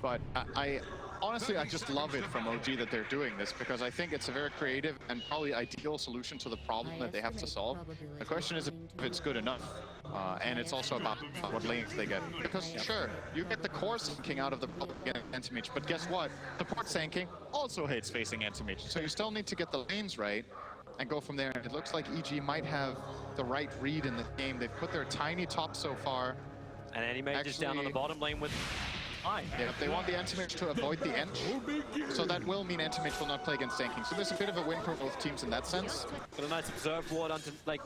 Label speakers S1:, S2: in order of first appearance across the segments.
S1: But I honestly, I just love it from OG that they're doing this, because I think it's a very creative and probably ideal solution to the problem that they have to solve. The question is if it's good enough, and it's also about what lanes they get. Because sure, you get the core sinking out of the anti-mage, but guess what? The port sinking also hates facing anti-mage, so you still need to get the lanes right and go from there. It looks like EG might have the right read in the game. They've put their tiny top so far.
S2: And anti-mage is down on the bottom lane with
S1: yeah, they want the anti-mage to avoid the Ench, so that will mean anti-mage will not play against tanking. So there's a bit of a win for both teams in that sense.
S2: Got a nice observe ward onto, like,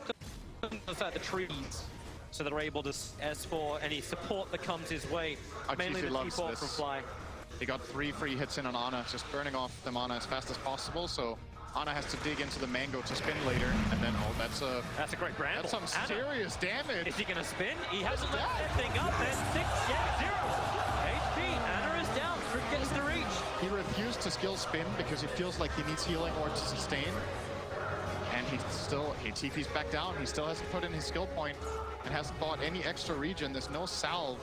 S2: inside the trees, so they're able to S4 any support that comes his way. Mainly the T4 from Fly.
S1: He got 3 free hits in on ANA, just burning off the mana as fast as possible, so ANA has to dig into the mango to spin later, and then, oh, that's a great bramble. That's some serious damage.
S2: Is he gonna spin? He hasn't left that thing up, and 0. ANA is down, Crit gets the reach.
S1: He refused to skill spin because he feels like he needs healing or to sustain. And he TP's back down. He still hasn't put in his skill point and hasn't bought any extra regen. There's no salve.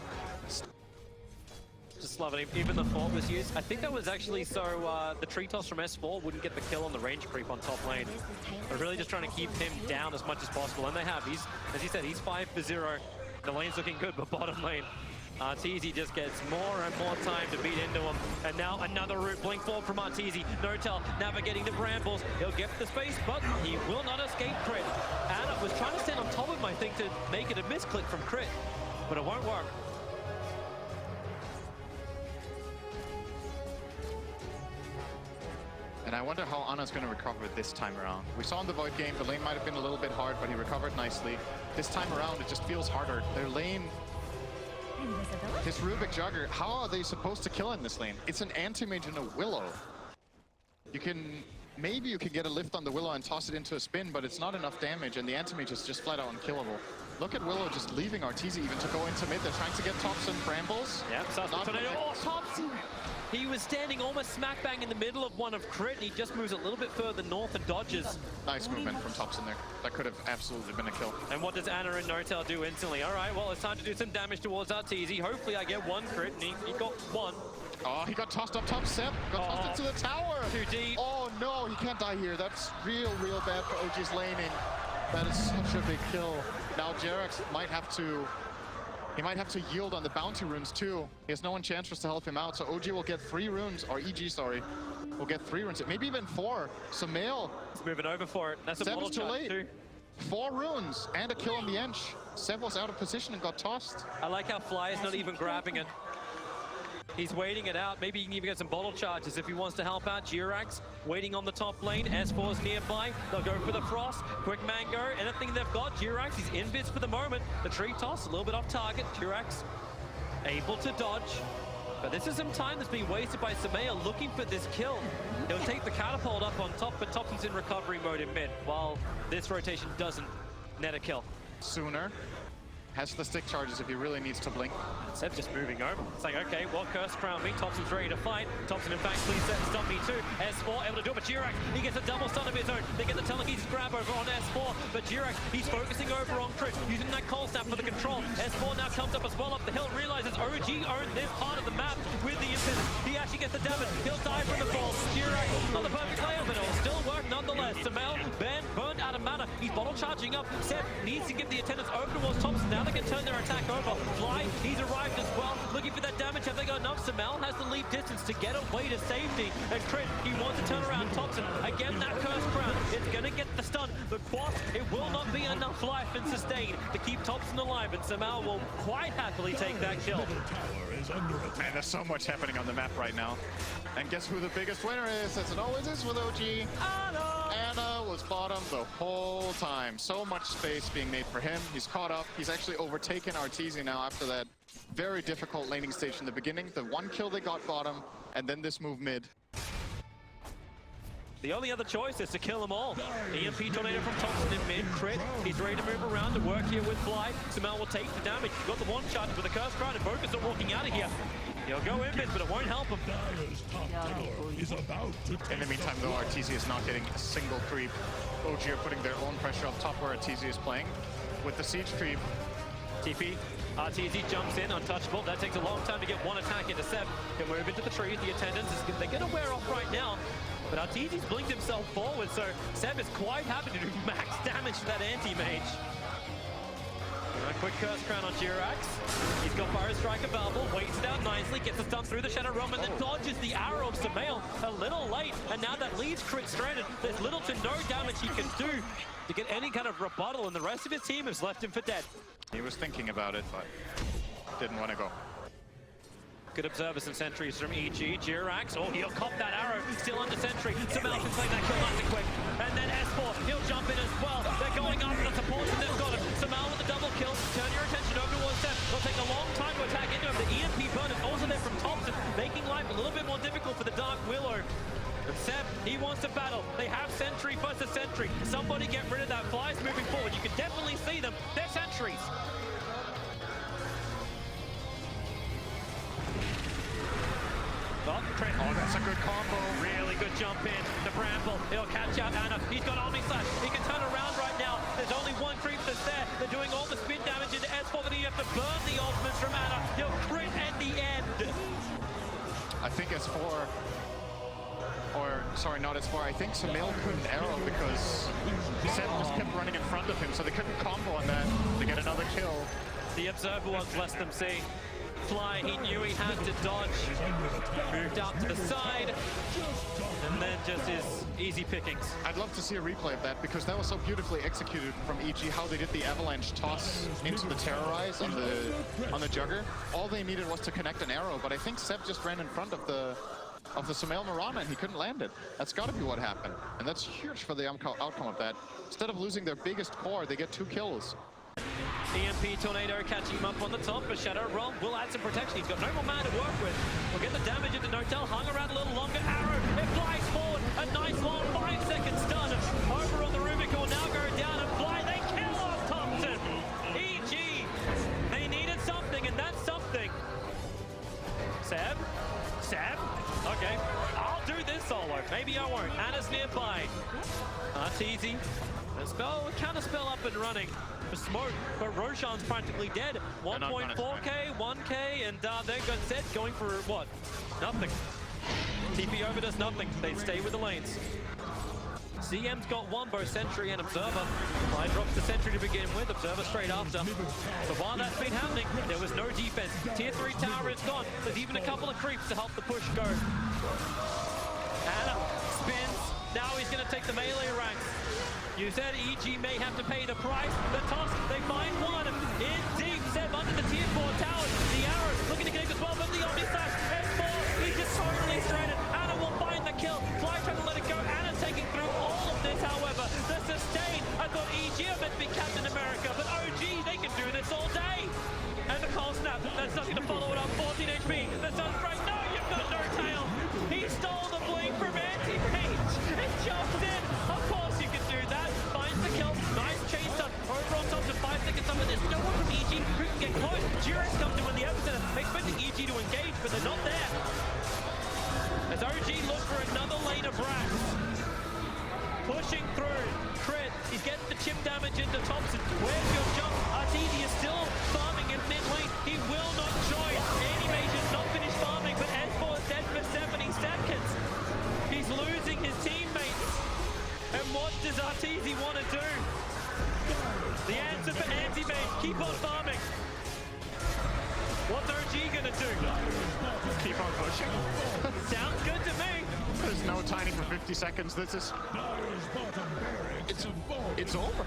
S2: Just loving it. Even the fort was used. I think that was actually so the tree toss from S4 wouldn't get the kill on the range creep on top lane. They're really just trying to keep him down as much as possible. And they have. He's, as you said, he's 5 for 0. The lane's looking good, but bottom lane, Arteezy just gets more and more time to beat into him. And now another root blink forward from Arteezy. Notel navigating the brambles. He'll get the space, but he will not escape Crit. ANA was trying to stand on top of him, I think, to make it a misclick from Crit, but it won't work.
S1: And I wonder how ANA's going to recover this time around. We saw in the Void game, the lane might have been a little bit hard, but he recovered nicely. This time around, it just feels harder. Their lane, his Rubik Jugger, how are they supposed to kill in this lane? It's an anti-mage and a Willow. Maybe you can get a lift on the Willow and toss it into a spin, but it's not enough damage, and the anti-mage is just flat out unkillable. Look at Willow just leaving Arteezy even to go into mid. They're trying to get Thompson Brambles.
S2: Yep, oh, Thompson! He was standing almost smack bang in the middle of one of Crit, and he just moves a little bit further north and dodges.
S1: Nice movement from Thompson there. That could have absolutely been a kill.
S2: And what does ANA and Notel do instantly? All right, well, it's time to do some damage towards Arteezy. Hopefully I get 1 Crit, and he got 1.
S1: Oh, he got tossed up top step. Got tossed into the tower.
S2: Too deep.
S1: Oh no, he can't die here. That's real bad for OG's laning. That is such a big kill. Now JerAx might have to yield on the bounty runes too. He has no one chance to help him out. So OG will get 3 runes, or EG, sorry, will get 3 runes, maybe even 4. SUMAIL.
S2: He's moving over for it. That's a
S1: Sev's too late. Too. 4 runes and a kill on the Ench. Sev was out of position and got tossed.
S2: I like how Fly is not even grabbing it. He's waiting it out. Maybe he can even get some bottle charges if he wants to help out. GRACIAS waiting on the top lane. S4's nearby. They'll go for the frost. Quick mango. Anything they've got. GRACIAS, he's in bits for the moment. The tree toss, a little bit off target. GRACIAS able to dodge. But this is some time that's been wasted by SUMAIL looking for this kill. He'll take the catapult up on top, but Thompson's in recovery mode in mid, while this rotation doesn't net a kill.
S1: Sooner. Has the stick charges if he really needs to blink.
S2: Seb just moving over. Saying, okay, well, Curse crown me. Thompson's ready to fight. Thompson, in fact, please set and stun me too. S4 able to do it, but GRACIAS, he gets a double stun of his own. They get the telekinesis grab over on S4, but GRACIAS, he's focusing over on Crit, using that cold snap for the control. S4 now comes up as well up the hill, realizes OG owned this part of the map with the impetus. He actually gets the damage. He'll die from the fall. GRACIAS, not the perfect layout, but it'll still work nonetheless. SUMAIL, burned out of mana. He's bottle charging up. Seb needs to give the attendance over towards Thompson. Now they can turn their attack over. Fly, he's arrived as well, looking for that damage. Have they got enough? SUMAIL has to leave distance to get away to safety. And Crit, he wants to turn around Thompson. Again, that Curse Crown, it's going to get the stun. The quaff, it will not be enough life and sustain to keep Thompson alive, and SUMAIL will quite happily take that kill.
S1: Man, there's so much happening on the map right now. And guess who the biggest winner is, as it always is with OG? ANA was bottom the whole time. So much space being made for him. He's caught up. He's actually overtaken Arteezy now after that very difficult laning stage in the beginning. The 1 kill they got bottom, and then this move mid.
S2: The only other choice is to kill them all. EMP tornado from Thompson in mid. Crit, he's ready to move around to work here with Fly. SUMAIL will take the damage. He's got the 1 charge with the Curse Crown, and Focus are walking out of here. He'll go in mid, but it won't help him.
S1: In the meantime, though, Arteezy is not getting a single creep. OG are putting their own pressure up top where Arteezy is playing. With the siege creep,
S2: TP, RTZ jumps in, untouchable. That takes a long time to get one attack into Seb. Can move into the trees. The attendance is they're going to wear off right now. But RTZ's blinked himself forward, so Seb is quite happy to do max damage to that anti-mage. A quick curse crown on GRACIAS. He's got Fire Strike available, waits it out nicely, gets a stun through the Shadow Realm, and then dodges the arrow of SUMAIL a little late. And now that leaves Crit stranded. There's little to no damage he can do to get any kind of rebuttal, and the rest of his team has left him for dead.
S1: He was thinking about it, but didn't want to go.
S2: Good observers and sentries from EG. GRACIAS, oh, he'll cop that arrow, still under sentry. SUMAIL can claim that kill nice and quick. And then S4, he'll jump in as well. They're going after the supports, and they've got him. SUMAIL with the double kill. Turn your attention over towards Seb. It'll take a long time to attack into him. The EMP burn is also there from Thompson, making life a little bit more difficult for the Dark Willow. But Seb, he wants to battle. They have sentry versus sentry. Somebody get rid of that. Flies moving forward. You can definitely see them. They're sentries.
S1: Oh, that's a good combo.
S2: Really good jump in. The Bramble, he'll catch out ANA. He's got Omni Slash. He can turn around right now. There's only one creep that's there. They're doing all the spin damage into S4, but you have to burn the ultimates from ANA. He'll crit at the end.
S1: I think S4, or sorry, not S4. I think SUMAIL couldn't arrow because Seb just kept running in front of him, so they couldn't combo on that to get another kill.
S2: The observer was less them see. Fly, he knew he had to dodge. Moved out to the side, and then just his easy pickings.
S1: I'd love to see a replay of that because that was so beautifully executed from EG, how they did the avalanche toss into the terrorize on the jugger. All they needed was to connect an arrow, but I think Seb just ran in front of the SUMAIL Mirana and he couldn't land it. That's got to be what happened, and that's huge for the outcome of that. Instead of losing their biggest core, they get 2 kills.
S2: EMP Tornado catching him up on the top, but Shadow Realm will add some protection. He's got no more mana to work with. We'll get the damage into Notel, hung around a little longer. Arrow, it flies forward. A nice long 5-second stun. Over on the Rubik will now go down and fly. They kill off Thompson. EG, they needed something, and that's something. Seb? Okay, I'll do this solo. Maybe I won't. Anna's nearby. RTZ. The spell, counter spell up and running. For smoke, but Roshan's practically dead. 1.4k, 1k, and they're good set, going for what? Nothing. TP over does nothing. They stay with the lanes. CM's got one, both Sentry and Observer. Fly drops the Sentry to begin with, Observer straight after. But while that's been happening, there was no defense. Tier 3 tower is gone. There's even a couple of creeps to help the push go. Anna spins. Now he's going to take the melee ranks. You said EG may have to pay the price. The toss, they find one. In deep, Seb under the tier 4 tower. The arrow looking to connect as well, but the Omni Slash. S4, he's just totally stranded. Anna will find the kill. Fly trying to let it go. Anna taking through all of this, however. The sustain. I thought EG are meant to be Captain America, but OG, they can do this all day. And the cold snap. That's nothing to follow it up. 14 HP. The sun's right. No, you've got no tail. He stole the blink from anti-mage. It jumps in. Of course you can do that. Finds the kill. Nice chase stun. Over on top to 5 seconds up, and there's no one from EG who can get close. GRACIAS comes in with the epicenter, expecting EG to engage, but they're not there. As OG looks for another lane of Brax. Pushing through. Crit. He's getting the chip damage into Thompson. Where's your jump? RTZ is still farming in mid lane. He will not join. Anti-mage is not finished farming, but S4 is dead for 70 seconds. He's losing his teammates. And what does RTZ want to do? The answer for anti-mage, keep on farming. What's OG gonna do?
S1: Keep on pushing.
S2: Sounds good to me.
S1: There's no timing for 50 seconds. This is... It's over.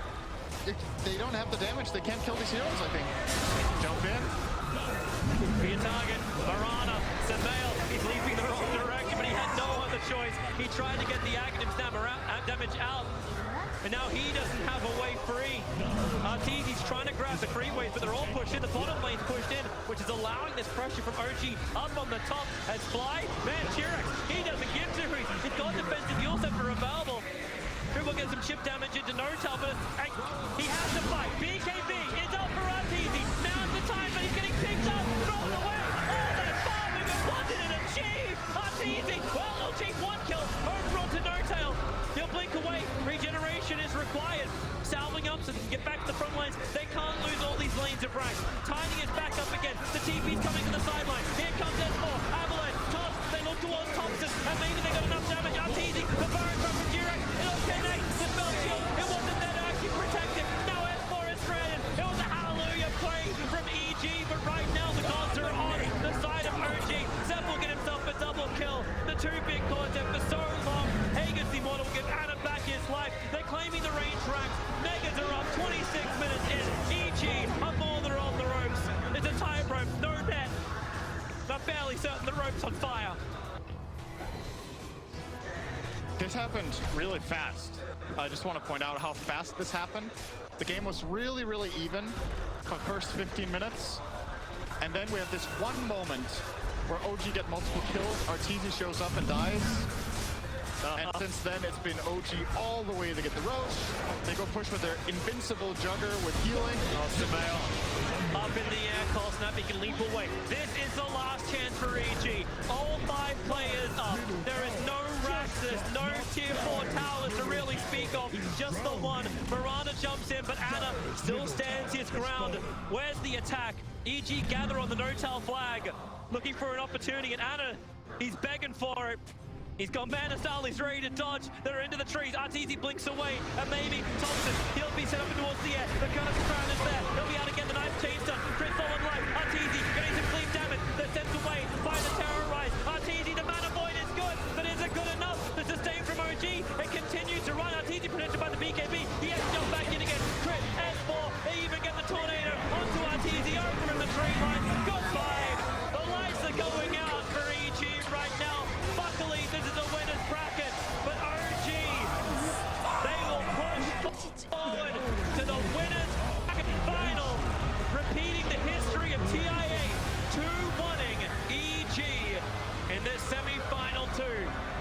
S1: They don't have the damage. They can't kill these heroes, I think. Jump in.
S2: Be a target. Mirana, SUMAIL, he's leaping the wrong direction, but he had no other choice. He tried to get the Aghanim damage out, and now he doesn't have a way free. RTZ's trying to grab the freeways, but they're all pushed in. The bottom lane's pushed in, which is allowing this pressure from OG up on the top as Fly. Man, GRACIAS, he doesn't give to who. He's got defensive heal set for available. Who will get some chip damage into Notel, but he has to fight. BKB is up for RTZ. Now's the time, but he's getting picked up, thrown away. All that farming, but what did it achieve? RTZ, well, he'll achieve 1 kill over onto Notel. He'll blink away. Regeneration is required. Salving up so they can get back to the front lines. They can't lose all these lanes of rank. setting the ropes on fire.
S1: This happened really fast. I just want to point out how fast this happened. The game was really, really even for the first 15 minutes. And then we have this one moment where OG get multiple kills, Arteezy shows up and dies. And since then, it's been OG all the way to get the Roche. They go push with their invincible jugger with healing.
S2: Oh, SUMAIL up in the air, Call Snap, he can leap away. This is the last chance for EG. All 5 players up. There is no GRACIAS, no tier 4 towers to really speak of, just the one. Mirana jumps in, but ANA still stands his ground. Where's the attack? EG gather on the no-tail flag, looking for an opportunity, and ANA, he's begging for it. He's gone Banner style, he's ready to dodge. They're into the trees. Arteezy blinks away, and maybe Thompson, he'll be set up towards the air. The Curse Crown is there. He'll be able to get the nice chain stun. Crystal on life. Arteezy